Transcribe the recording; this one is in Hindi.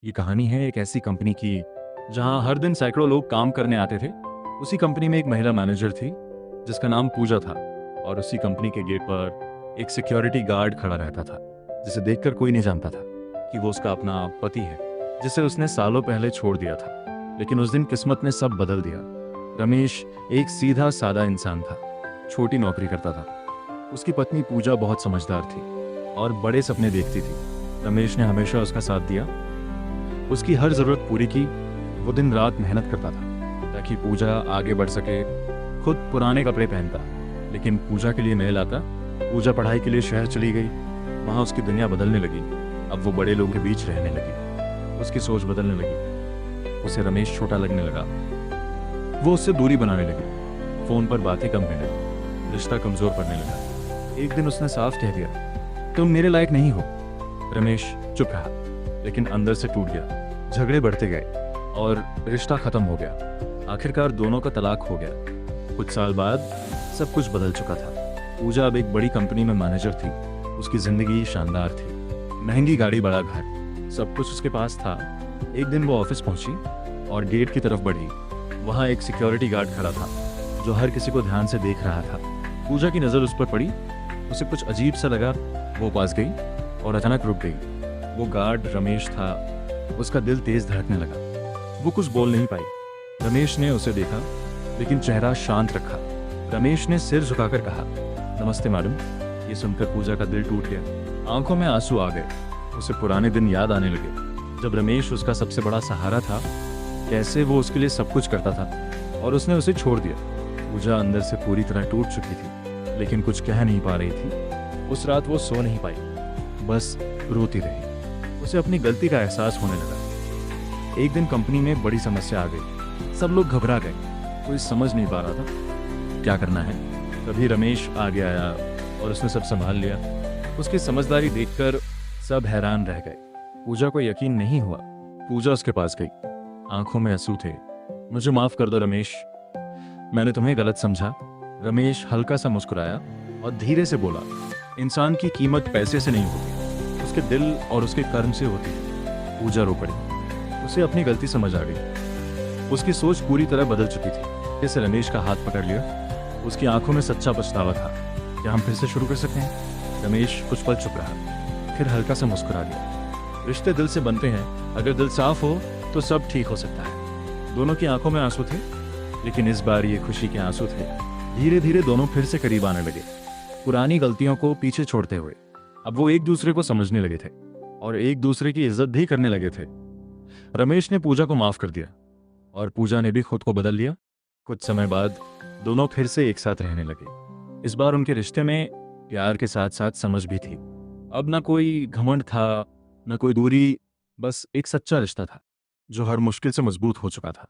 ये कहानी है एक ऐसी कंपनी की जहां हर दिन सैकड़ों लोग काम करने आते थे। उसी कंपनी में एक महिला मैनेजर थी जिसका नाम पूजा था। और उसी कंपनी के गेट पर एक सिक्योरिटी गार्ड खड़ा रहता था जिसे देखकर कोई नहीं जानता था कि वो उसका अपना पति है, जिसे उसने सालों पहले छोड़ दिया था। लेकिन उस दिन किस्मत ने सब बदल दिया। रमेश एक सीधा सादा इंसान था, छोटी नौकरी करता था। उसकी पत्नी पूजा बहुत समझदार थी और बड़े सपने देखती थी। रमेश ने हमेशा उसका साथ दिया, उसकी हर जरूरत पूरी की। वो दिन रात मेहनत करता था ताकि पूजा आगे बढ़ सके। खुद पुराने कपड़े पहनता लेकिन पूजा के लिए नए लाता। पूजा पढ़ाई के लिए शहर चली गई, वहाँ उसकी दुनिया बदलने लगी। अब वो बड़े लोगों के बीच रहने लगी, उसकी सोच बदलने लगी। उसे रमेश छोटा लगने लगा, वो उससे दूरी बनाने लगी। फोन पर बातें कम करने लगी, रिश्ता कमजोर पड़ने लगा। एक दिन उसने साफ कह दिया, तुम मेरे लायक नहीं हो। रमेश चुप रहा लेकिन अंदर से टूट गया। झगड़े बढ़ते गए और रिश्ता खत्म हो गया। आखिरकार दोनों का तलाक हो गया। कुछ साल बाद सब कुछ बदल चुका था। पूजा अब एक बड़ी कंपनी में मैनेजर थी। उसकी जिंदगी शानदार थी, महंगी गाड़ी, बड़ा घर, सब कुछ उसके पास था। एक दिन वो ऑफिस पहुंची और गेट की तरफ बढ़ी। वहां एक सिक्योरिटी गार्ड खड़ा था जो हर किसी को ध्यान से देख रहा था। पूजा की नज़र उस पर पड़ी, उसे कुछ अजीब सा लगा। वो पास गई और अचानक रुक गई। वो गार्ड रमेश था। उसका दिल तेज धड़कने लगा। वो कुछ बोल नहीं पाई। रमेश ने उसे देखा लेकिन चेहरा शांत रखा। रमेश ने सिर झुकाकर कहा, नमस्ते मैडम। ये सुनकर पूजा का दिल टूट गया, आंखों में आंसू आ गए। उसे पुराने दिन याद आने लगे जब रमेश उसका सबसे बड़ा सहारा था, कैसे वो उसके लिए सब कुछ करता था और उसने उसे छोड़ दिया। पूजा अंदर से पूरी तरह टूट चुकी थी लेकिन कुछ कह नहीं पा रही थी। उस रात वो सो नहीं पाई, बस रोती रही। उसे अपनी गलती का एहसास होने लगा। एक दिन कंपनी में बड़ी समस्या आ गई। सब लोग घबरा गए, कोई समझ नहीं पा रहा था क्या करना है। तभी रमेश आगे आया और उसने सब संभाल लिया। उसकी समझदारी देखकर सब हैरान रह गए। पूजा को यकीन नहीं हुआ। पूजा उसके पास गई, आंखों में आंसू थे। मुझे माफ कर दो रमेश, मैंने तुम्हें गलत समझा। रमेश हल्का सा मुस्कुराया और धीरे से बोला, इंसान की कीमत पैसे से नहीं होती, उसके दिल और उसके कर्म से होती है। पूजा रो पड़ी, उसे अपनी गलती समझ आ गई। उसकी सोच पूरी तरह बदल चुकी थी। जैसे रमेश का हाथ पकड़ लिया, उसकी आंखों में सच्चा पछतावा था। क्या हम फिर से शुरू कर सकते हैं? रमेश कुछ पल चुप रहा, फिर हल्का सा मुस्कुरा दिया। रिश्ते दिल से बनते हैं, अगर दिल साफ हो तो सब ठीक हो सकता है। दोनों की आंखों में आंसू थे लेकिन इस बार ये खुशी के आंसू थे। धीरे धीरे दोनों फिर से करीब आने लगे, पुरानी गलतियों को पीछे छोड़ते हुए। अब वो एक दूसरे को समझने लगे थे और एक दूसरे की इज्जत भी करने लगे थे। रमेश ने पूजा को माफ कर दिया और पूजा ने भी खुद को बदल लिया। कुछ समय बाद दोनों फिर से एक साथ रहने लगे। इस बार उनके रिश्ते में प्यार के साथ साथ समझ भी थी। अब ना कोई घमंड था, ना कोई दूरी, बस एक सच्चा रिश्ता था जो हर मुश्किल से मजबूत हो चुका था।